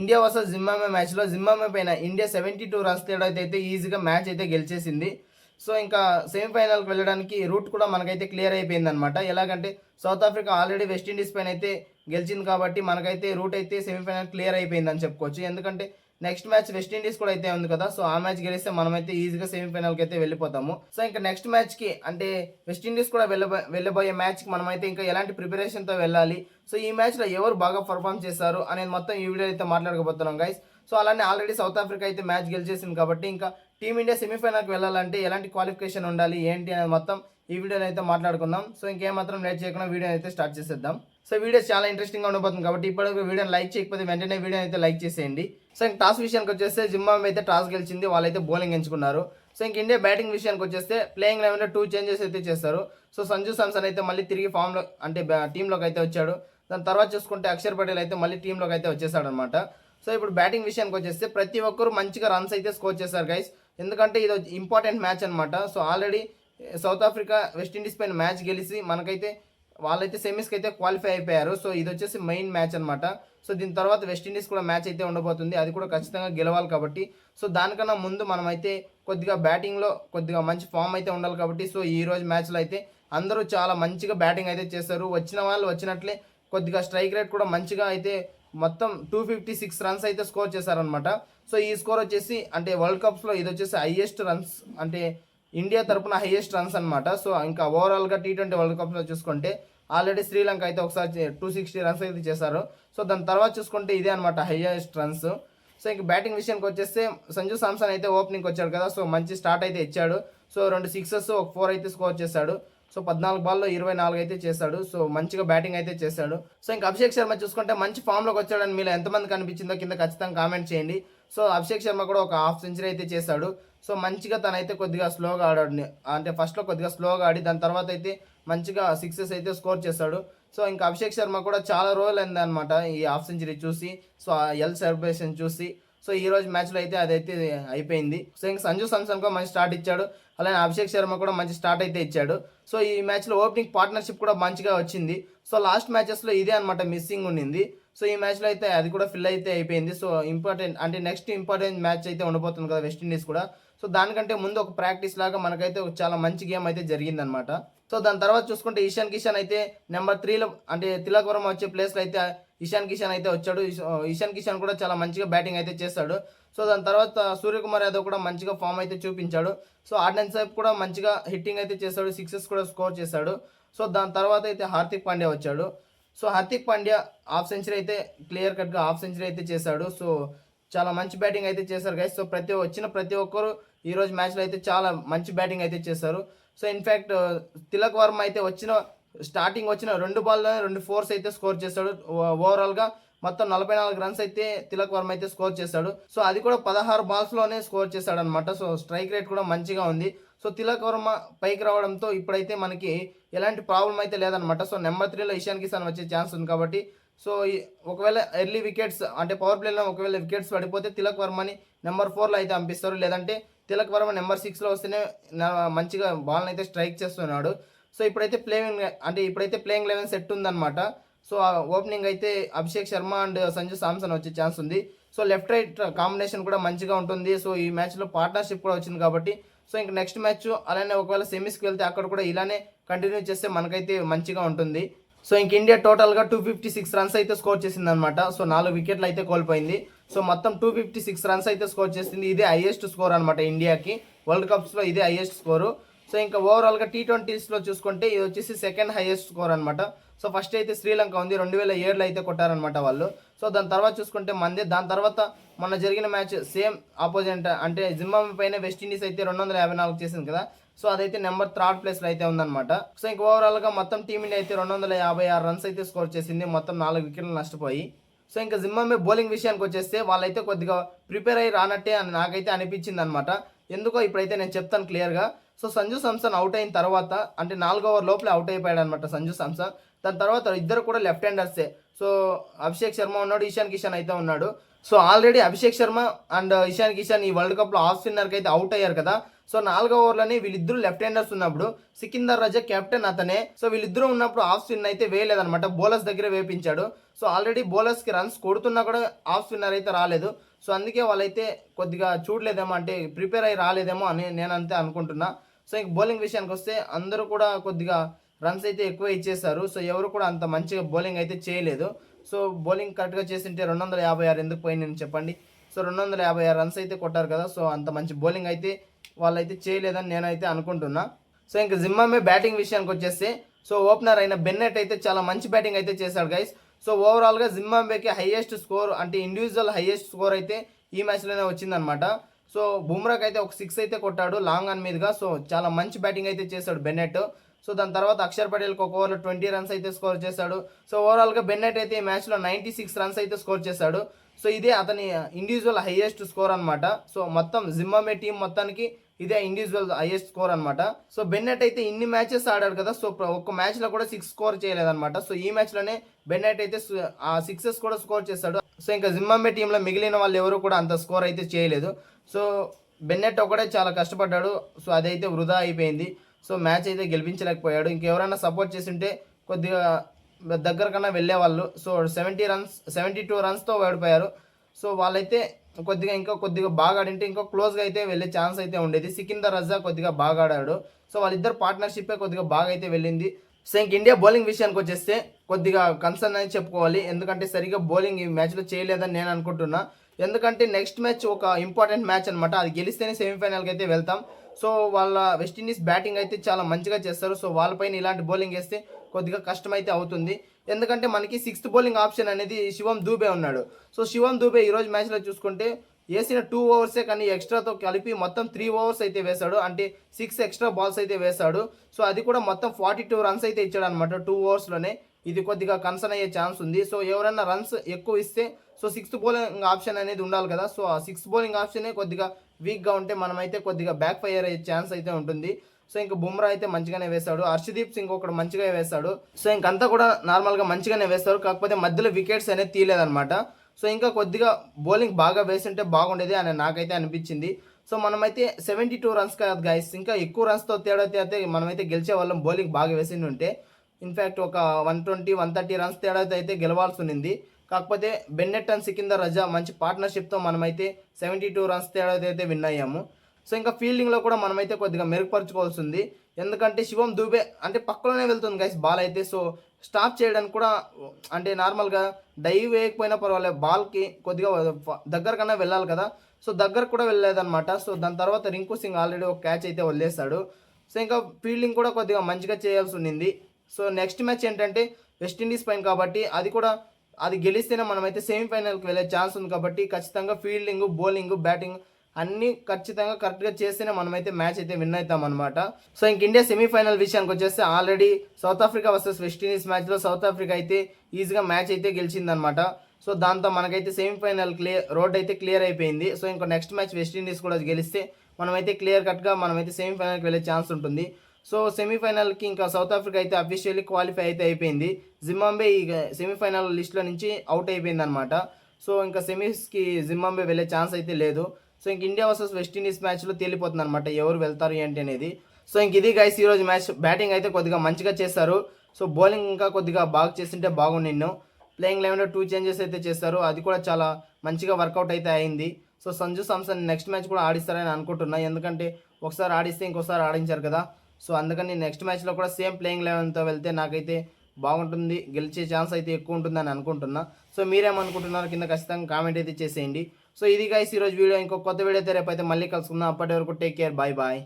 India versus Zimbabwe మ్యాచ్లో Zimbabwe పైన India 72 runs తేడా అయితే ఈజీగా మ్యాచ్ అయితే గెలిచేసింది. సో ఇంకా సెమీఫైనల్కి వెళ్ళడానికి రూట్ కూడా మనకైతే క్లియర్ అయిపోయిందనమాట. ఎలాగంటే సౌత్ ఆఫ్రికా ఆల్రెడీ వెస్టిండీస్ పైన అయితే గెలిచింది కాబట్టి మనకైతే రూట్ అయితే సెమీఫైనల్ క్లియర్ అయిపోయిందని చెప్పుకోవచ్చు. ఎందుకంటే నెక్స్ట్ మ్యాచ్ వెస్టిండీస్ కూడా అయితే ఉంది కదా, సో ఆ మ్యాచ్ గెలిస్తే మనమైతే ఈజీగా సెమీఫైనల్కి అయితే వెళ్ళిపోతాము. సో ఇంకా నెక్స్ట్ మ్యాచ్కి అంటే వెస్టిండీస్ కూడా వెళ్ళబోయే మ్యాచ్కి మనమైతే ఇంకా ఎలాంటి ప్రిపరేషన్తో వెళ్ళాలి, సో ఈ మ్యాచ్లో ఎవరు బాగా పర్ఫామ్ చేశారు అనేది మొత్తం ఈ వీడియో అయితే మాట్లాడుకోబోతున్నాం గైస్. సో అలానే ఆల్రెడీ సౌత్ ఆఫ్రికా అయితే మ్యాచ్ గెలిచేసింది కాబట్టి ఇంకా టీమిండియా సెమీఫైనల్కి వెళ్ళాలంటే ఎలాంటి క్వాలిఫికేషన్ ఉండాలి ఏంటి అనేది మొత్తం ఈ వీడియోని అయితే మాట్లాడుకుందాం. సో ఇంకేమాత్రం లేట్ చేయకుండా వీడియో అయితే స్టార్ట్ చేసేద్దాం. సో వీడియో చాలా ఇంట్రెస్టింగ్గా ఉండబోతుంది కాబట్టి ఇప్పటివరకు వీడియోని లైక్ చేయకపోతే వెంటనే వీడియో అయితే లైక్ చేసేయండి. సో ఇంక టాస్ విషయానికి వచ్చేస్తే జింబాబ్వే అయితే టాస్ గెలిచింది, వాళ్ళైతే బౌలింగ్ ఎంచుకున్నారు. సో ఇంక ఇండియా బ్యాటింగ్ విషయానికి వచ్చేస్తే ప్లేయింగ్ లెవెన్లో 2 చేంజెస్ అయితే చేస్తారు. సో సంజు సామ్సన్ అయితే మళ్ళీ తిరిగి ఫామ్లో అంటే టీంలోకి అయితే వచ్చాడు. దాని తర్వాత చూసుకుంటే అక్షర్ పటేల్ అయితే మళ్ళీ టీంలోకి అయితే వచ్చేసాడు అనమాట. సో ఇప్పుడు బ్యాటింగ్ విషయానికి వచ్చేస్తే ప్రతి ఒక్కరు మంచిగా రన్స్ అయితే స్కోర్ చేశారు గైస్, ఎందుకంటే ఇది ఇంపార్టెంట్ మ్యాచ్ అనమాట. So already south Africa West Indies పైన మ్యాచ్ గెలిచి మనకైతే వాళ్ళైతే సెమీస్కి అయితే క్వాలిఫై అయిపోయారు. సో ఇది వచ్చేసి మెయిన్ మ్యాచ్ అనమాట. సో దీని తర్వాత వెస్టిండీస్ కూడా మ్యాచ్ అయితే ఉండబోతుంది, అది కూడా ఖచ్చితంగా గెలవాలి కాబట్టి. సో దానికన్నా ముందు మనమైతే కొద్దిగా బ్యాటింగ్లో కొద్దిగా మంచి ఫామ్ అయితే ఉండాలి కాబట్టి. సో ఈ రోజు మ్యాచ్లో అయితే అందరూ చాలా మంచిగా బ్యాటింగ్ అయితే చేస్తారు. వచ్చిన వాళ్ళు వచ్చినట్లే కొద్దిగా స్ట్రైక్ రేట్ కూడా మంచిగా అయితే మొత్తం 256 రన్స్ అయితే స్కోర్ చేశారనమాట. సో ఈ స్కోర్ వచ్చేసి అంటే వరల్డ్ కప్స్లో ఇది వచ్చేసి హైయెస్ట్ రన్స్ అంటే ఇండియా తరపున హైయెస్ట్ రన్స్ అనమాట. సో ఇంకా ఓవరాల్గా T20 వరల్డ్ కప్లో చూసుకుంటే ఆల్రెడీ శ్రీలంక అయితే ఒకసారి 260 రన్స్ అయితే చేశారు. సో దాని తర్వాత చూసుకుంటే ఇదే అనమాట హైయెస్ట్ రన్స్. సో ఇంక బ్యాటింగ్ విషయానికి వచ్చేస్తే సంజు సామ్సన్ అయితే ఓపెనింగ్ వచ్చాడు కదా, సో మంచి స్టార్ట్ అయితే ఇచ్చాడు. సో 2 సిక్సెస్ ఒక 4 అయితే స్కోర్ చేశాడు. సో 14 బాల్లో 24 అయితే చేశాడు. సో మంచిగా బ్యాటింగ్ అయితే చేశాడు. సో ఇంకా అభిషేక్ శర్మ చూసుకుంటే మంచి ఫామ్లోకి వచ్చాడని మీలో ఎంతమంది కనిపించిందో కింద ఖచ్చితంగా కామెంట్ చేయండి. సో అభిషేక్ శర్మ కూడా ఒక హాఫ్ సెంచరీ అయితే చేశాడు. సో మంచిగా తనైతే కొద్దిగా స్లోగా ఆడాడు, అంటే ఫస్ట్లో కొద్దిగా స్లోగా ఆడి దాని తర్వాత అయితే మంచిగా సిక్సెస్ అయితే స్కోర్ చేశాడు. సో ఇంకా అభిషేక్ శర్మ కూడా చాలా రోజులు అయింది అనమాట ఈ హాఫ్ సెంచరీ చూసి, సో ఆ ఎల్ సెలబ్రేషన్ చూసి. సో ఈ రోజు మ్యాచ్లో అయితే అదైతే అయిపోయింది. సో ఇంకా సంజు సామ్సన్ కూడా మంచి స్టార్ట్ ఇచ్చాడు, అలానే అభిషేక్ శర్మ కూడా మంచి స్టార్ట్ అయితే ఇచ్చాడు. సో ఈ మ్యాచ్లో ఓపెనింగ్ పార్ట్నర్షిప్ కూడా మంచిగా వచ్చింది. సో లాస్ట్ మ్యాచెస్లో ఇదే అనమాట మిస్సింగ్ ఉండింది. సో ఈ మ్యాచ్లో అయితే అది కూడా ఫిల్ అయితే అయిపోయింది. సో ఇంపార్టెంట్ అంటే నెక్స్ట్ ఇంపార్టెంట్ మ్యాచ్ అయితే ఉండబోతుంది కదా వెస్టిండీస్ కూడా. సో దానికంటే ముందు ఒక ప్రాక్టీస్ లాగా మనకైతే చాలా మంచి గేమ్ అయితే జరిగిందనమాట. సో దాని తర్వాత చూసుకుంటే ఇషాన్ కిషన్ అయితే నెంబర్ 3లో అంటే తిలక్ వర్మ వచ్చే ప్లేస్లో అయితే ఇషాన్ కిషన్ అయితే వచ్చాడు. ఇషాన్ కిషన్ కూడా చాలా మంచిగా బ్యాటింగ్ అయితే చేశాడు. సో దాని తర్వాత సూర్యకుమార్ యాదవ్ కూడా మంచిగా ఫామ్ అయితే చూపించాడు. సో ఆర్డెన్ సాహెబ్ కూడా మంచిగా హిట్టింగ్ అయితే చేశాడు, సిక్సెస్ కూడా స్కోర్ చేశాడు. సో దాని తర్వాత అయితే హార్దిక్ పాండ్యా వచ్చాడు. So Hardik Pandya half century అయితే క్లియర్ కట్గా హాఫ్ సెంచరీ అయితే చేశాడు. సో చాలా మంచి బ్యాటింగ్ అయితే చేశారు గైస్. సో ప్రతి ఒక్కరు ఈరోజు మ్యాచ్లో అయితే చాలా మంచి బ్యాటింగ్ అయితే చేశారు. సో ఇన్ఫ్యాక్ట్ తిలక్ వర్మ అయితే స్టార్టింగ్ వచ్చిన 2 బాల్లోనే 2 4s అయితే స్కోర్ చేశాడు. ఓవరాల్గా మొత్తం 44 రన్స్ అయితే తిలక్ వర్మ అయితే స్కోర్ చేశాడు. సో అది కూడా 16 బాల్స్లోనే స్కోర్ చేశాడు అనమాట. సో స్ట్రైక్ రేట్ కూడా మంచిగా ఉంది. సో తిలక్ వర్మ పైకి రావడంతో ఇప్పుడైతే మనకి ఎలాంటి ప్రాబ్లం అయితే లేదనమాట. సో నెంబర్ 3లో ఇషాన్ కిషన్ వచ్చే ఛాన్స్ ఉంది కాబట్టి. సో ఒకవేళ ఎర్లీ వికెట్స్ అంటే పవర్ ప్లేలో ఒకవేళ వికెట్స్ పడిపోతే తిలక్ వర్మని నెంబర్ 4లో అయితే పంపిస్తారు, లేదంటే తిలక్ వర్మ నెంబర్ 6లో వస్తేనే మంచిగా బాల్ని అయితే స్ట్రైక్ చేస్తున్నాడు. సో ఇప్పుడైతే ప్లేయింగ్ 11 సెట్ ఉందన్నమాట. సో ఓపెనింగ్ అయితే అభిషేక్ శర్మ అండ్ సంజు సామ్సన్ వచ్చే ఛాన్స్ ఉంది. సో లెఫ్ట్ రైట్ కాంబినేషన్ కూడా మంచిగా ఉంటుంది. సో ఈ మ్యాచ్లో పార్ట్నర్షిప్ కూడా వచ్చింది కాబట్టి. సో ఇంక నెక్స్ట్ మ్యాచ్ అలానే ఒకవేళ సెమీస్కి వెళ్తే అక్కడ కూడా ఇలానే కంటిన్యూ చేస్తే మనకైతే మంచిగా ఉంటుంది. సో ఇంక ఇండియా టోటల్గా 256 రన్స్ అయితే స్కోర్ చేసిందనమాట. సో 4 వికెట్లు అయితే కోల్పోయింది. సో మొత్తం 256 రన్స్ అయితే స్కోర్ చేసింది. ఇదే హైయెస్ట్ స్కోర్ అనమాట ఇండియాకి వరల్డ్ కప్స్లో, ఇదే హైయెస్ట్ స్కోరు. సో ఇంకా ఓవరాల్గా T20స్లో చూసుకుంటే ఇది వచ్చేసి సెకండ్ హైయెస్ట్ స్కోర్ అనమాట. సో ఫస్ట్ అయితే శ్రీలంక ఉంది, 2007లో అయితే కొట్టారనమాట వాళ్ళు. సో దాని తర్వాత చూసుకుంటే మందే. దాని తర్వాత మొన్న జరిగిన మ్యాచ్ సేమ్ ఆపోజిట్ అంటే జింబాబ్వే పైన వెస్టిండీస్ అయితే 254 చేసింది కదా. సో అదైతే నెంబర్ 3rd ప్లేస్లో అయితే ఉందన్నమాట. సో ఇంకా ఓవరాల్గా మొత్తం టీమిండియా అయితే 256 రన్స్ అయితే స్కోర్ చేసింది, మొత్తం 4 వికెట్లు నష్టపోయి. సో ఇంకా జింబాబ్వే బౌలింగ్ విషయానికి వచ్చేస్తే వాళ్ళైతే కొద్దిగా ప్రిపేర్ అయ్యి రానట్టే అని నాకైతే అనిపించింది అనమాట. ఎందుకో ఇప్పుడైతే నేను చెప్తాను క్లియర్గా. సో సంజు సామ్సన్ అవుట్ అయిన తర్వాత అంటే 4వ ఓవర్ లోపలే అవుట్ అయిపోయాడు అనమాట సంజు సామ్సన్. దాని తర్వాత ఇద్దరు కూడా లెఫ్ట్ హ్యాండర్సే. సో అభిషేక్ శర్మ ఉన్నాడు, ఇషాన్ కిషన్ అయితే ఉన్నాడు. So already Abhishek Sharma and Ishan Kishan ఈ వరల్డ్ కప్లో ఆఫ్ స్పిన్నర్కి అయితే అవుట్ అయ్యారు కదా. సో 4వ ఓవర్లోనే వీళ్ళిద్దరు లెఫ్ట్ హ్యాండర్స్ ఉన్నప్పుడు సికిందర్ రజా కెప్టెన్ అతనే. సో వీళ్ళిద్దరూ ఉన్నప్పుడు ఆఫ్ స్పిన్ అయితే వేయలేదనమాట, బౌలర్స్ దగ్గర వేపించాడు. సో ఆల్రెడీ బౌలర్స్కి రన్స్ కొడుతున్నా కూడా ఆఫ్ స్పిన్నర్ అయితే రాలేదు. సో అందుకే వాళ్ళైతే కొద్దిగా చూడలేదేమో, అంటే ప్రిపేర్ అయ్యి రాలేదేమో అని నేను అంతే అనుకుంటున్నా. సో ఇంక బౌలింగ్ విషయానికి వస్తే అందరూ కూడా కొద్దిగా రన్స్ అయితే ఎక్కువ ఇచ్చేశారు. సో ఎవరు కూడా అంత మంచిగా బౌలింగ్ అయితే చేయలేదు. సో బౌలింగ్ కరెక్ట్గా చేసింటే 256 ఎందుకు పోయింది చెప్పండి. సో 256 రన్స్ అయితే కొట్టారు కదా. సో అంత మంచి బౌలింగ్ అయితే వాళ్ళైతే చేయలేదని నేనైతే అనుకుంటున్నా. సో ఇంక జింబాబ్వే బ్యాటింగ్ విషయానికి వచ్చేస్తే సో ఓపెనర్ అయిన బెన్నెట్ అయితే చాలా మంచి బ్యాటింగ్ అయితే చేశాడు గైస్. సో ఓవరాల్గా జింబాబ్వేకి హైయెస్ట్ స్కోర్, అంటే ఇండివిజువల్ హైయెస్ట్ స్కోర్ అయితే ఈ మ్యాచ్లోనే వచ్చిందనమాట. సో బుమ్రాకి అయితే ఒక 6 అయితే కొట్టాడు లాంగ్ ఆన్ మీదుగా. సో చాలా మంచి బ్యాటింగ్ అయితే చేశాడు బెన్నెట్. సో దాని తర్వాత అక్షర్ పటేల్కి ఒక ఓవర్లో 20 రన్స్ అయితే స్కోర్ చేశాడు. సో ఓవరాల్గా బెన్నెట్ అయితే ఈ మ్యాచ్లో 96 రన్స్ అయితే స్కోర్ చేశాడు. సో ఇదే అతని ఇండివిజువల్ హైయెస్ట్ స్కోర్ అనమాట. సో మొత్తం జింబాబ్వే టీం మొత్తానికి ఇదే ఇండివిజువల్ హైయెస్ట్ స్కోర్ అనమాట. సో బెన్నెట్ అయితే ఇన్ని మ్యాచెస్ ఆడాడు కదా. సో ఒక్క మ్యాచ్లో కూడా 6 స్కోర్ చేయలేదన్నమాట. సో ఈ మ్యాచ్లోనే బెన్నెట్ అయితే ఆ 6 కూడా స్కోర్ చేశాడు. సో ఇంకా జింబాబ్వే టీంలో మిగిలిన వాళ్ళు ఎవరు కూడా అంత స్కోర్ అయితే చేయలేదు. సో బెన్నెట్ ఒకటే చాలా కష్టపడ్డాడు. సో అదైతే వృధా అయిపోయింది. సో మ్యాచ్ అయితే గెలిపించలేకపోయాడు. ఇంకెవరైనా సపోర్ట్ చేస్తుంటే కొద్దిగా దగ్గర కన్నా వెళ్ళేవాళ్ళు. సో 72 రన్స్తో ఓడిపోయారు. సో వాళ్ళైతే కొద్దిగా బాగా ఆడింటే ఇంకా క్లోజ్గా అయితే వెళ్ళే ఛాన్స్ అయితే ఉండేది. సికిందర్ రజా కొద్దిగా బాగా ఆడాడు. సో వాళ్ళిద్దరు పార్ట్నర్షిప్పే కొద్దిగా బాగా అయితే వెళ్ళింది. సో ఇంక ఇండియా బౌలింగ్ విషయానికి వచ్చేస్తే కొద్దిగా కన్సర్న్ అని చెప్పుకోవాలి. ఎందుకంటే సరిగ్గా బౌలింగ్ ఈ మ్యాచ్లో చేయలేదని నేను అనుకుంటున్నా. ఎందుకంటే నెక్స్ట్ మ్యాచ్ ఒక ఇంపార్టెంట్ మ్యాచ్ అనమాట. అది గెలిస్తేనే సెమీఫైనల్కి అయితే వెళ్తాం. సో వాళ్ళ వెస్టిండీస్ బ్యాటింగ్ అయితే చాలా మంచిగా చేస్తారు. సో వాళ్ళపైన ఇలాంటి బౌలింగ్ వేస్తే కొద్దిగా కష్టమైతే అవుతుంది. ఎందుకంటే మనకి 6th బౌలింగ్ ఆప్షన్ అనేది శివం దూబే ఉన్నాడు. సో శివం దూబే ఈరోజు మ్యాచ్లో చూసుకుంటే వేసిన 2 ఓవర్సే కానీ ఎక్స్ట్రాతో కలిపి మొత్తం 3 ఓవర్స్ అయితే వేశాడు. అంటే 6 ఎక్స్ట్రా బాల్స్ అయితే వేశాడు. సో అది కూడా మొత్తం 42 రన్స్ అయితే ఇచ్చాడు అనమాట 2 ఓవర్స్లోనే. ఇది కొద్దిగా కన్సర్న్ అయ్యే ఛాన్స్ ఉంది. సో ఎవరైనా రన్స్ ఎక్కువ ఇస్తే సో 6th బౌలింగ్ ఆప్షన్ అనేది ఉండాలి కదా. సో ఆ 6th బౌలింగ్ ఆప్షనే కొద్దిగా వీక్గా ఉంటే మనమైతే కొద్దిగా బ్యాక్ ఫైర్ అయ్యే ఛాన్స్ అయితే ఉంటుంది. సో ఇంకా బుమ్రా అయితే మంచిగానే వేశాడు. హర్షదీప్ సింగ్ ఒకటి మంచిగా వేశాడు. సో ఇంకంతా కూడా నార్మల్గా మంచిగానే వేస్తారు. కాకపోతే మధ్యలో వికెట్స్ అనేది తీయలేదన్నమాట. సో ఇంకా కొద్దిగా బౌలింగ్ బాగా వేస్తుంటే బాగుండేది అని నాకైతే అనిపించింది. సో మనమైతే 72 రన్స్ కాదు గైస్, ఇంకా ఎక్కువ రన్స్తో తేడా అయితే మనమైతే గెలిచే వాళ్ళం. బౌలింగ్ బాగా వేసింది ఉంటే ఇన్ఫ్యాక్ట్ ఒక 120-130 రన్స్ తేడా అయితే గెలవాల్సి ఉంది. కాకపోతే బెన్నెట్ అండ్ సికిందర్ రజా మంచి పార్ట్నర్షిప్తో మనమైతే 72 రన్స్ తేడా అయితే విన్ అయ్యాము. సో ఇంకా ఫీల్డింగ్లో కూడా మనమైతే కొద్దిగా మెరుగుపరచుకోవాల్సి ఉంది. ఎందుకంటే శివం దూబే అంటే పక్కలోనే వెళ్తుంది గైస్ బాల్ అయితే. సో స్టాప్ చేయడానికి కూడా అంటే నార్మల్గా డైవ్ వేయకపోయినా పర్వాలేదు, బాల్కి కొద్దిగా దగ్గర కన్నా వెళ్ళాలి కదా. సో దగ్గర కూడా వెళ్ళలేదన్నమాట. సో దాని తర్వాత రింకు సింగ్ ఆల్రెడీ ఒక క్యాచ్ అయితే వదిలేశాడు. సో ఇంకా ఫీల్డింగ్ కూడా కొద్దిగా మంచిగా చేయాల్సి ఉంది. సో నెక్స్ట్ మ్యాచ్ ఏంటంటే వెస్టిండీస్ పైన కాబట్టి అది గెలిస్తేనే మనమైతే సెమీఫైనల్కి వెళ్ళే ఛాన్స్ ఉంది. కాబట్టి ఖచ్చితంగా ఫీల్డింగ్, బౌలింగ్, బ్యాటింగ్ అన్నీ ఖచ్చితంగా కరెక్ట్గా చేస్తేనే మనమైతే మ్యాచ్ అయితే విన్ అవుతాం అనమాట. సో ఇంక ఇండియా సెమీఫైనల్ విషయానికి వచ్చేస్తే already south Africa versus West Indies మ్యాచ్లో సౌత్ ఆఫ్రికా అయితే ఈజీగా మ్యాచ్ అయితే గెలిచిందనమాట. సో దాంతో మనకైతే సెమీఫైనల్ రోడ్ అయితే క్లియర్ అయిపోయింది. సో ఇంకో నెక్స్ట్ మ్యాచ్ వెస్టిండీస్ కూడా గెలిస్తే మనమైతే క్లియర్ కట్గా మనమైతే సెమీఫైనల్కి వెళ్ళే ఛాన్స్ ఉంటుంది. సో సెమీఫైనల్కి ఇంకా సౌత్ ఆఫ్రికా అయితే అఫీషియల్లీ క్వాలిఫై అయితే అయిపోయింది. జింబాబ్వే ఈ సెమీఫైనల్ లిస్ట్లో నుంచి అవుట్ అయిపోయింది అనమాట. సో ఇంకా సెమీస్కి జింబాబ్వే వెళ్ళే ఛాన్స్ అయితే లేదు. సో ఇంక ఇండియా వర్సెస్ వెస్టిండీస్ మ్యాచ్లో తేలిపోతుంది అనమాట ఎవరు వెళ్తారు ఏంటి అనేది. సో ఇంక ఇది గైస్ ఈరోజు మ్యాచ్. బ్యాటింగ్ అయితే కొద్దిగా మంచిగా చేస్తారు. సో బౌలింగ్ ఇంకా కొద్దిగా బాగా చేస్తుంటే బాగుండు. ప్లేయింగ్ 11లో 2 చేంజెస్ అయితే చేస్తారు. అది కూడా చాలా మంచిగా వర్కౌట్ అయితే అయింది. So Sanju Samson next match కూడా ఆడిస్తారని అనుకుంటున్నా. ఎందుకంటే ఒకసారి ఆడిస్తే ఇంకోసారి ఆడించారు కదా. సో అందుకని నెక్స్ట్ మ్యాచ్లో కూడా సేమ్ ప్లేయింగ్ 11తో వెళ్తే నాకైతే బాగుంటుంది, గెలిచే ఛాన్స్ అయితే ఎక్కువ ఉంటుందని అనుకుంటున్నా. సో మీరేమనుకుంటున్నారు కింద ఖచ్చితంగా కామెంట్ అయితే చేసేయండి. సో ఇది గైస్ ఈరోజు వీడియో. ఇంకో కొత్త వీడియో అయితే రేపు అయితే మళ్ళీ కలుసుకుందాం. అప్పటి వరకు టేక్ కేర్, బాయ్ బాయ్.